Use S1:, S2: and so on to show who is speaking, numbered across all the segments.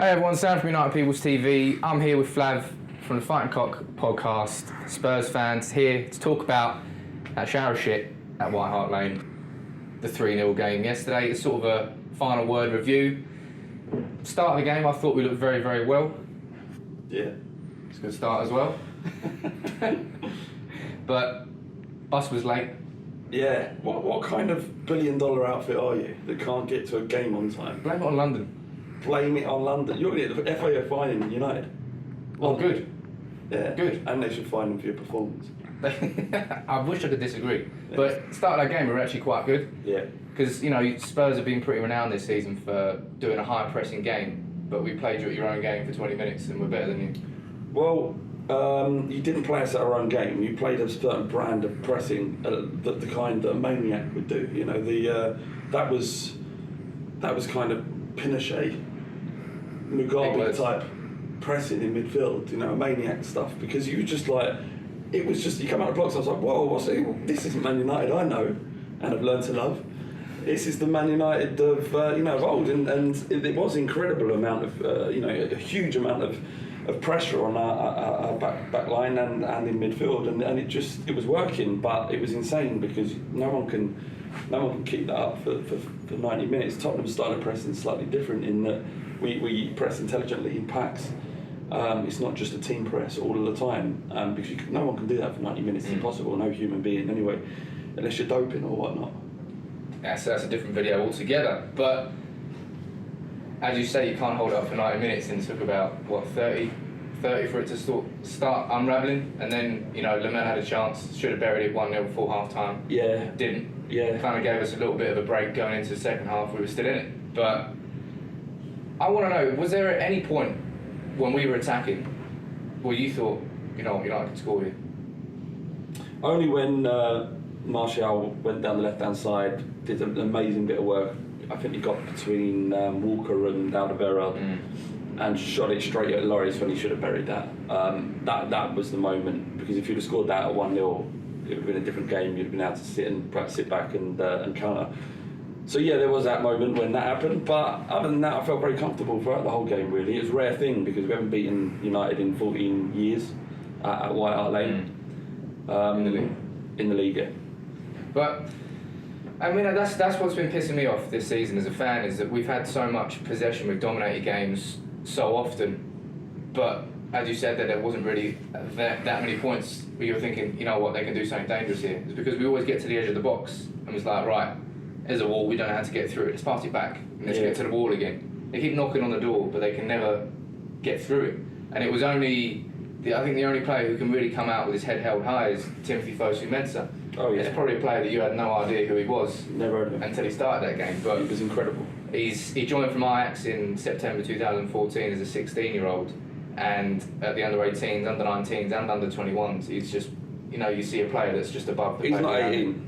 S1: Hey everyone, Sam from United People's TV. I'm here with Flav from the Fighting Cock podcast. Spurs fans here to talk about that shower shit at White Hart Lane. The 3-0 game yesterday. It's sort of a final word review. Start of the game, I thought we looked very, very well.
S2: Yeah.
S1: It's a good start as well. But bus was late.
S2: Yeah. What kind of $1 billion outfit are you that can't get to a game on time?
S1: Blame it on London.
S2: Blame it on London. You're going to get the FAO fine in United.
S1: Well, good.
S2: Yeah.
S1: Good.
S2: And they should fine them for your performance.
S1: I wish I could disagree. Yeah. But start of that game, we were actually quite good.
S2: Yeah.
S1: Because, you know, Spurs have been pretty renowned this season for doing a high-pressing game, but we played you at your own game for 20 minutes and we're better than you.
S2: Well, you didn't play us at our own game. You played a certain brand of pressing, the kind that a maniac would do. You know, that was kind of Pinochet, Mugabe type pressing in midfield. You know, maniac stuff. Because you were just like, it was just, you come out of the blocks. I was like, whoa, this isn't Man United I know and have learned to love. This is the Man United of of old, and it was an incredible amount of a huge amount of pressure on our back line and in midfield, and it was working, but it was insane because no one can keep that up for 90 minutes. Tottenham started pressing slightly different in that we press intelligently in packs. It's not just a team press all of the time, because no one can do that for 90 minutes. It's impossible. No human being anyway, unless you're doping or whatnot.
S1: Yeah, so that's a different video altogether. But as you say, you can't hold it up for 90 minutes, and it took about 30 for it to start unravelling. And then Lamel had a chance, should have buried it 1-0 before half time.
S2: Yeah,
S1: didn't.
S2: Yeah,
S1: kind of gave us a little bit of a break going into the second half. We were still in it. But I want to know, was there at any point when we were attacking where you thought, United could score here?
S2: Only when Martial went down the left-hand side, did an amazing bit of work. I think he got between Walker and Alderweireld and shot it straight at Lloris when he should have buried that. That was the moment, because if you'd have scored that at 1-0, it would have been a different game. You'd have been able to perhaps sit back and counter. So yeah, there was that moment when that happened, but other than that, I felt very comfortable throughout the whole game, really. It was a rare thing because we haven't beaten United in 14 years at White Hart Lane. In the league, yeah.
S1: But I mean, that's what's been pissing me off this season as a fan, is that we've had so much possession, we've dominated games so often, but as you said, that there wasn't really that many points where you were thinking, you know what, they can do something dangerous here. It's because we always get to the edge of the box and it's like, right, there's a wall, we don't know how to get through it, let's pass it back and let's get to the wall again. They keep knocking on the door, but they can never get through it. And it was only, I think the only player who can really come out with his head held high is Timothy Fosu-Mensah.
S2: Oh yeah.
S1: It's probably a player that you had no idea who he was.
S2: Never heard of him
S1: until he started that game. But
S2: he was incredible.
S1: He joined from Ajax in September 2014 as a 16-year-old, and at the under-18s, under-19s, and under-21s, he's just, you see a player that's just above the.
S2: He's not 18.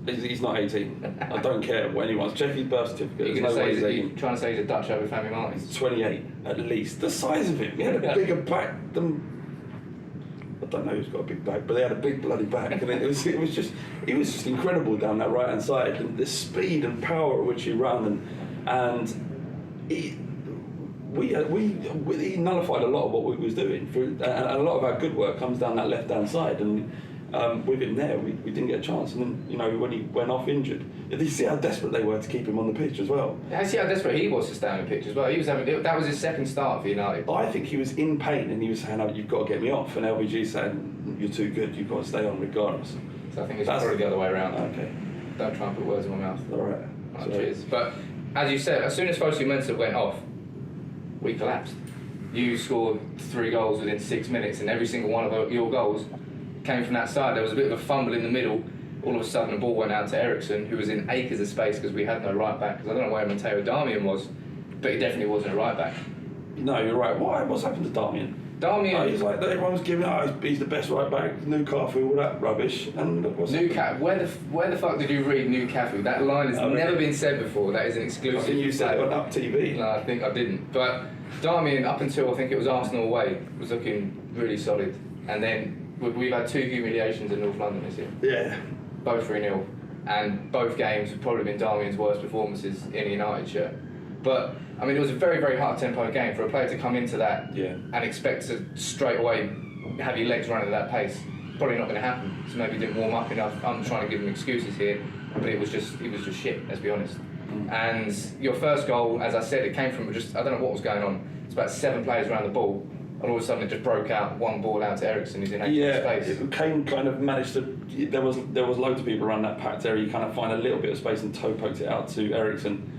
S2: He's not 18. I don't care what anyone's. Check his birth certificate.
S1: You're trying to say he's a Dutch over Family Martins?
S2: He's 28 at least. The size of him. He had a bigger back than. I don't know who's got a big back, but they had a big bloody back, and it was just incredible down that right hand side, and the speed and power at which he ran, and he nullified a lot of what we was doing, and a lot of our good work comes down that left hand side, and with him there, we didn't get a chance, and then when he went off injured, you see how desperate they were to keep him on the pitch as well.
S1: I see how desperate he was to stay on the pitch as well. That was his second start for United.
S2: I think he was in pain, and he was saying, "Oh, you've got to get me off," and LVG saying, "You're too good. You've got to stay on regardless."
S1: So I think it's probably the other way around.
S2: Okay.
S1: Don't try and put words in my mouth.
S2: All right.
S1: Cheers. But as you said, as soon as Fosu-Mensah went off, we collapsed. You scored 3 goals within 6 minutes, and every single one of your goals came from that side. There was a bit of a fumble in the middle. All of a sudden, the ball went out to Ericsson, who was in acres of space because we had no right back. Because I don't know where Matteo Darmian was, but he definitely wasn't a right back.
S2: No, you're right. What's happened to Darmian? He's like, everyone was giving out, he's the best right back, Newcastle, all that rubbish. And
S1: where the fuck did you read Newcastle? That line has never been said before. That is an exclusive.
S2: I think you said it on Up TV.
S1: No, I think I didn't. But Darmian, up until I think it was Arsenal away, was looking really solid. And then we've had 2 humiliations in North London this year.
S2: Yeah.
S1: Both 3-0. And both games have probably been Darmian's worst performances in a United shirt. But I mean, it was a very, very hard tempo game for a player to come into that
S2: Yeah.
S1: and expect to straight away have your legs running at that pace. Probably not going to happen. So maybe he didn't warm up enough. I'm trying to give him excuses here, but it was just shit. Let's be honest. And your first goal, as I said, it came from just I don't know what was going on. It's about 7 players around the ball, and all of a sudden it just broke out. One ball out to Eriksen. He's in 8 space.
S2: Kane kind of managed to. There was loads of people around that packed area. You kind of find a little bit of space and toe poked it out to Eriksen.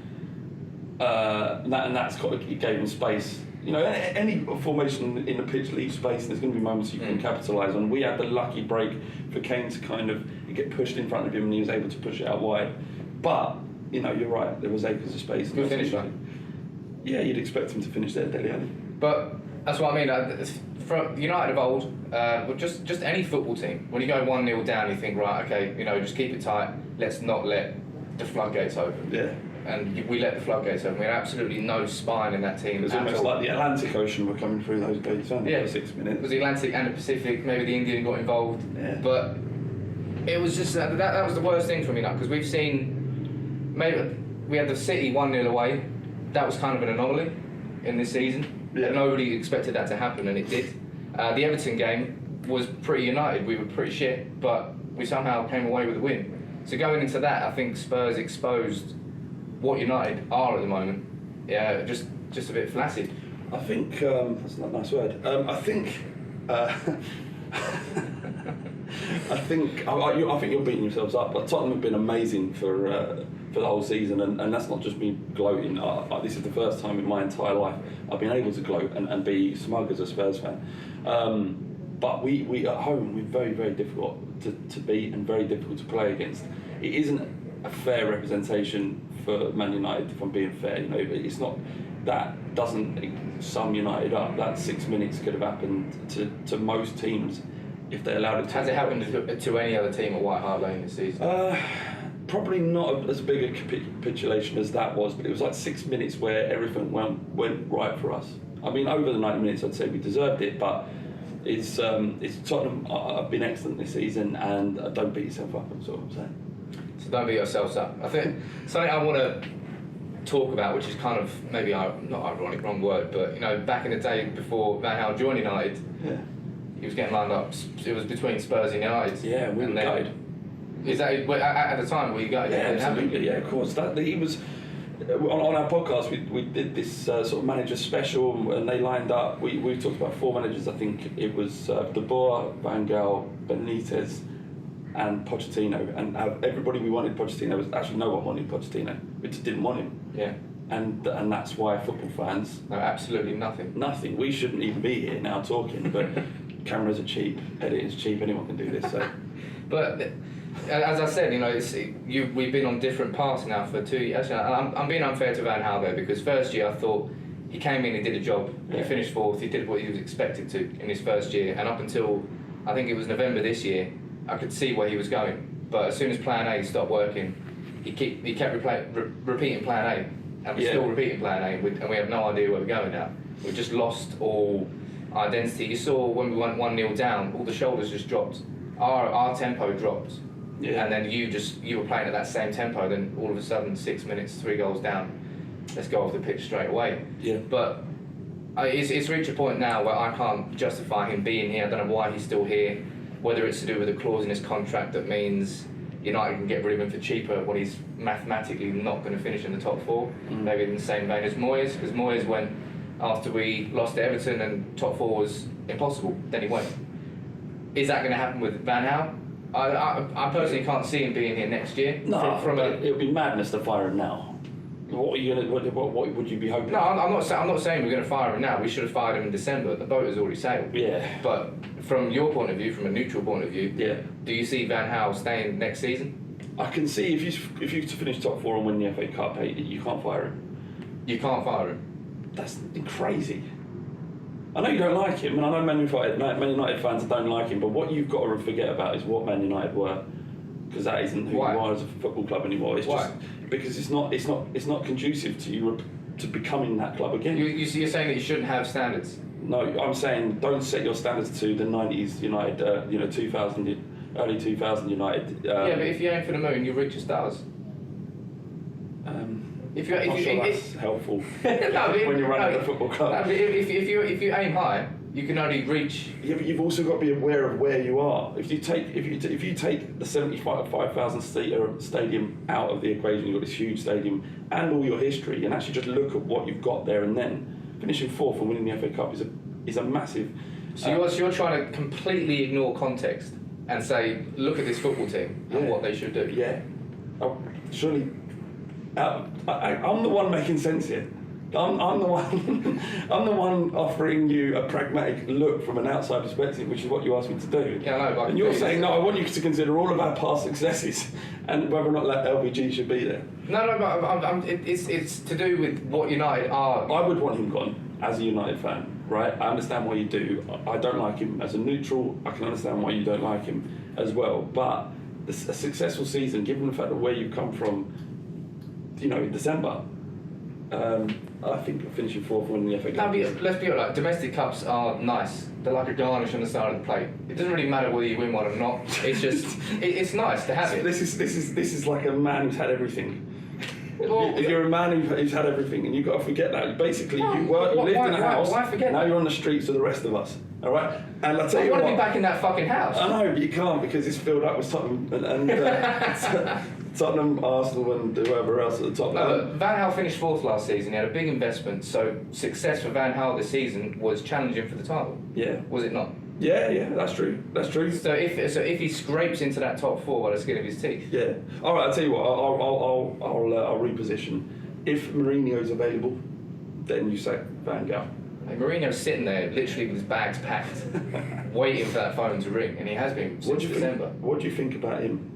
S2: And that's it gave him space. You know, any formation in the pitch leaves space, and there's going to be moments you can capitalise on. We had the lucky break for Kane to kind of get pushed in front of him, and he was able to push it out wide. But you know, you're right. There was acres of space.
S1: Good finish, right?
S2: Yeah, you'd expect him to finish there, Dele Alli.
S1: But that's what I mean. From United of old, just any football team, when you go 1-0 down, you think, right, okay, you know, just keep it tight. Let's not let the floodgates open.
S2: Yeah.
S1: And we let the floodgates open. We had absolutely no spine in that team.
S2: It was almost like the Atlantic Ocean were coming through those gates, weren't they, for 6 minutes?
S1: It was the Atlantic and the Pacific. Maybe the Indian got involved.
S2: Yeah.
S1: But it was just that was the worst thing for me now, because we've seen maybe we had the City 1-0 away. That was kind of an anomaly in this season.
S2: Yeah.
S1: Nobody expected that to happen, and it did. The Everton game was pretty United. We were pretty shit, but we somehow came away with a win. So going into that, I think Spurs exposed what United are at the moment. Yeah, just a bit flaccid.
S2: I think that's not a nice word. I think you're beating yourselves up. But Tottenham have been amazing for the whole season, and that's not just me gloating. This is the first time in my entire life I've been able to gloat and be smug as a Spurs fan. But we at home, we're very, very difficult to beat and very difficult to play against. It isn't a fair representation for Man United, if I'm being fair. You know, it's not, that doesn't sum United up. That 6 minutes could have happened to most teams if they allowed it to.
S1: Has it happened to any other team at White Hart Lane this season?
S2: Probably not as big a capitulation as that was, but it was like 6 minutes where everything went right for us. I mean, over the 90 minutes, I'd say we deserved it, but it's Tottenham have been excellent this season, and don't beat yourself up. That's what I'm saying.
S1: So don't beat yourselves up. I think something I want to talk about, which is kind of maybe not ironic, wrong word, but you know, back in the day before Van Gaal joined United, he was getting lined up. It was between Spurs and United.
S2: Yeah, we were gutted.
S1: Is that at the time? Were you gutted?
S2: Yeah, absolutely. Yeah, of course. He was on our podcast. We did this sort of manager special, and they lined up. We talked about 4 managers. I think it was De Boer, Van Gaal, Benitez, and Pochettino, and everybody we wanted Pochettino was actually no one wanted Pochettino. We just didn't want him.
S1: Yeah.
S2: And that's why football fans.
S1: No, absolutely nothing.
S2: Nothing. We shouldn't even be here now talking, but cameras are cheap, editing's cheap. Anyone can do this. So.
S1: But as I said, you know, we've been on different paths now for 2 years. Actually, I'm being unfair to Van Gaal there, because first year I thought he came in, he did a job, he finished 4th, he did what he was expected to in his first year, and up until I think it was November this year, I could see where he was going. But as soon as Plan A stopped working, he kept repeating Plan A, and we're still repeating Plan A, and we have no idea where we're going now. We've just lost all identity. You saw when we went 1-0 down, all the shoulders just dropped. Our tempo dropped. Yeah. And then you were playing at that same tempo, then all of a sudden 6 minutes, 3 goals down, let's go off the pitch straight away.
S2: Yeah.
S1: But it's reached a point now where I can't justify him being here. I don't know why he's still here, whether it's to do with a clause in his contract that means United can get rid of him for cheaper when he's mathematically not going to finish in the top 4, maybe in the same vein as Moyes, because Moyes went after we lost to Everton and top 4 was impossible, then he went. Is that going to happen with Van Gaal? I personally can't see him being here next year.
S2: No, it would be madness to fire him now. What are you gonna? What would you be hoping?
S1: No, I'm not saying we're going to fire him now. We should have fired him in December. The boat has already sailed.
S2: Yeah.
S1: But from your point of view, from a neutral point of view,
S2: yeah. Do
S1: you see Van Gaal staying next season?
S2: I can see if you to finish top 4 and win the FA Cup, you can't fire him.
S1: You can't fire him.
S2: That's crazy. I know you don't like him, and I know Man United fans don't like him, but what you've got to forget about is what Man United were, because that isn't who you are as a football club anymore. It's just because it's not conducive to you to becoming that club again.
S1: You're saying that you shouldn't have standards.
S2: No, I'm saying don't set your standards to the 90s United, 2000, early 2000 United.
S1: Yeah, but if you aim for the moon, you reach the stars. If you
S2: I'm not sure that's helpful
S1: no,
S2: when you're running a football club.
S1: No, but if you aim high, you can only reach.
S2: Yeah, but you've also got to be aware of where you are. If you take the 75,000 seater stadium out of the equation, you've got this huge stadium and all your history, and actually just look at what you've got there, and then finishing fourth and winning the FA Cup is a massive.
S1: So you're trying to completely ignore context and say, look at this football team and what they should do.
S2: Yeah. Oh, surely, I'm the one making sense here. I'm the one. I'm the one offering you a pragmatic look from an outside perspective, which is what you asked me to do.
S1: Yeah, I know. But
S2: and you're saying, no, I want you to consider all of our past successes and whether or not that LVG should be there.
S1: No, but it's to do with what United are.
S2: I would want him gone as a United fan, right? I understand why you do. I don't like him as a neutral. I can understand why you don't like him as well. But a successful season, given the fact of where you come from, in December. I think finishing fourth winning the FA Cup.
S1: No, but let's be honest, domestic cups are nice. They're like a garnish on the side of the plate. It doesn't really matter whether you win one or not. It's just, it's nice to have it.
S2: This is like a man who's had everything.
S1: Well,
S2: you're a man who's had everything, and you've got to forget that. Basically, you lived in a house.
S1: Why forget
S2: now
S1: that?
S2: you're on the streets with the rest of us. All right, and I tell you
S1: want
S2: what.
S1: to be back in that fucking house.
S2: I know, but you can't because it's filled up with Tottenham and Tottenham, Arsenal, and whoever else at the top.
S1: Van Gaal finished fourth last season. He had a big investment, so success for Van Gaal this season was challenging for the title.
S2: Yeah.
S1: Was it not?
S2: Yeah, that's true. That's true.
S1: So if he scrapes into that top four by the skin of his teeth.
S2: Yeah. All right. I'll tell you what. I'll reposition. If Mourinho's available, then you say Van Gaal.
S1: Like Mourinho's sitting there, literally with his bags packed, waiting for that phone to ring, and he has been since December.
S2: What do you think about him?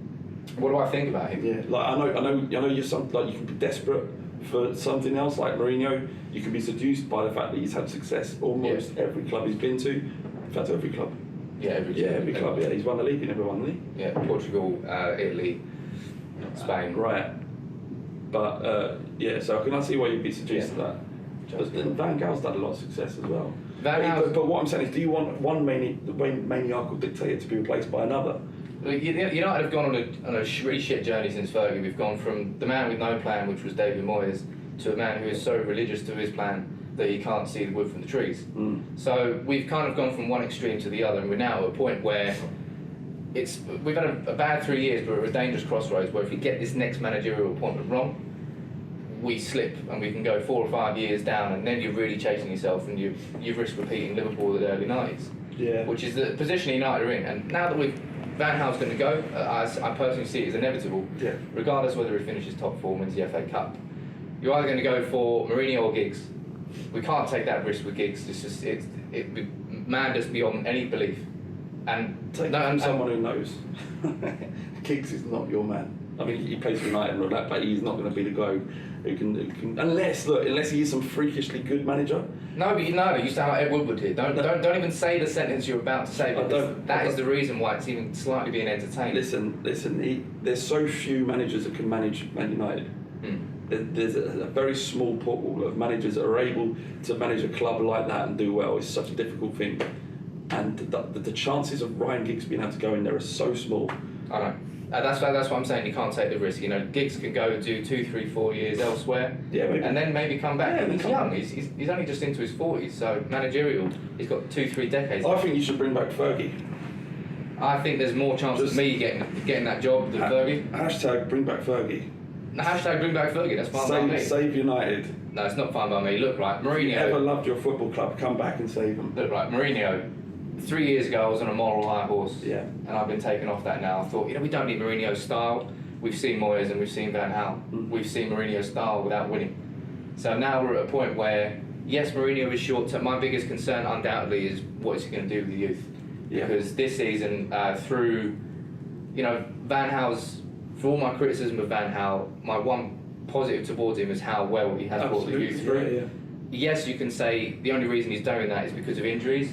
S1: What do I think about him?
S2: Yeah, like I know you're you can be desperate for something else like Mourinho. You can be seduced by the fact that he's had success almost every club he's been to. In fact, every club.
S1: Yeah, every
S2: club. Yeah, he's won the league. He never won the league.
S1: Yeah, Portugal, Italy, Spain.
S2: Right. But so I can see why you'd be seduced to that. But then Van Gaal's had a lot of success as well. But what I'm saying is, do you want one maniacal dictator to be replaced by another?
S1: United have gone on a really shit journey since Fergie. We've gone from the man with no plan, which was David Moyes, to a man who is so religious to his plan that he can't see the wood from the trees. So we've kind of gone from one extreme to the other, and we're now at a point where we've had a bad 3 years, but we're at a dangerous crossroads where if we get this next managerial appointment wrong, we slip and we can go 4 or 5 years down, and then you're really chasing yourself, and you risk repeating Liverpool of the early 90s.
S2: Yeah.
S1: Which is the position United are in. And now that Van Gaal's going to go, I personally see it as inevitable.
S2: Yeah.
S1: Regardless whether he finishes top 4 and wins the FA Cup, you're either going to go for Mourinho or Giggs. We can't take that risk with Giggs. It's madness beyond any belief. And
S2: someone who knows. Giggs is not your man. I mean, he plays for United and all that, but he's not going to be the guy who can unless he is some freakishly good manager.
S1: No, but you sound like Ed Woodward here. Don't even say the sentence you're about to say. That is the reason why it's even slightly being entertained.
S2: Listen. There's so few managers that can manage Man United. There's a very small pool of managers that are able to manage a club like that and do well. It's such a difficult thing, and the chances of Ryan Giggs being able to go in there are so small.
S1: I know. That's what I'm saying. You can't take the risk. Giggs can go do 2, 3, 4 years elsewhere, and then maybe come back.
S2: Yeah,
S1: he's young. He's only just into his 40s, so managerial. He's got 2, 3 decades.
S2: I think you should bring back Fergie.
S1: I think there's more chance of me getting that job than Fergie.
S2: Hashtag bring back Fergie.
S1: Hashtag bring back Fergie. That's fine by me.
S2: Save United.
S1: No, it's not fine by me. Look, right, Mourinho.
S2: If you ever loved your football club, come back and save them.
S1: Look, right, Mourinho. 3 years ago, I was on a moral high horse,
S2: and
S1: I've been taken off that now. I thought, we don't need Mourinho's style. We've seen Moyes and we've seen Van Gaal. We've seen Mourinho's style without winning. So now we're at a point where, yes, Mourinho is short term. My biggest concern, undoubtedly, is what is he going to do with the youth? Because this season, through, Van Gaal's, for all my criticism of Van Gaal, my one positive towards him is how well he has brought the youth through. Yes, you can say the only reason he's doing that is because of injuries.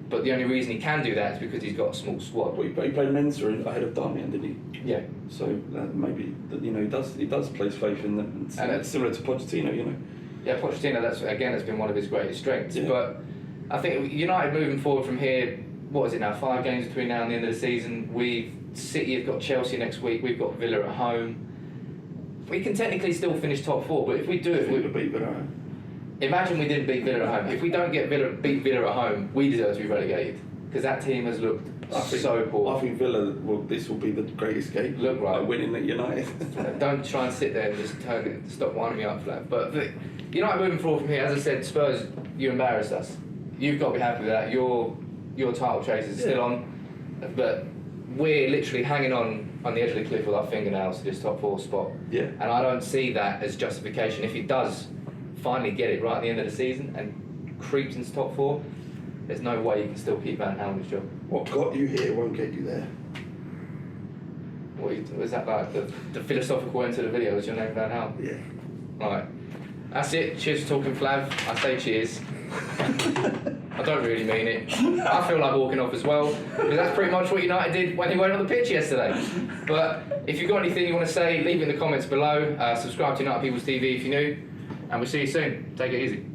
S1: But the only reason he can do that is because he's got a small squad.
S2: Well, he played Mensa ahead of Darmian, didn't he?
S1: Yeah.
S2: So maybe he does place faith in them, and it's similar to Pochettino,
S1: Yeah, Pochettino. That's been one of his greatest strengths.
S2: Yeah.
S1: But I think United moving forward from here. What is it now? 5 games between now and the end of the season. City have got Chelsea next week. We've got Villa at home. we can technically still finish top 4, but if we do it,
S2: We would beat Villa.
S1: imagine we didn't beat Villa at home. If we don't beat Villa at home, we deserve to be relegated because that team has looked so poor.
S2: I think Villa, this will be the great escape.
S1: Look right.
S2: Like winning at United.
S1: Don't try and sit there and just stop winding me up, Flav. But United moving forward from here, as I said, Spurs, you embarrassed us. You've got to be happy with that. Your title chase is still on, but we're literally hanging on the edge of the cliff with our fingernails to this top 4 spot.
S2: Yeah.
S1: And I don't see that as justification. If he does finally get it right at the end of the season and creeps into top 4, there's no way you can still keep Van Hal's job.
S2: What got you here won't get you there.
S1: Was that like the philosophical end to the video? Was your name Van Hal?
S2: Yeah.
S1: Right. That's it. Cheers for talking, Flav. I say cheers. I don't really mean it. I feel like walking off as well, because that's pretty much what United did when they went on the pitch yesterday. But if you've got anything you want to say, leave it in the comments below. Subscribe to United People's TV if you're new, and we'll see you soon. Take it easy.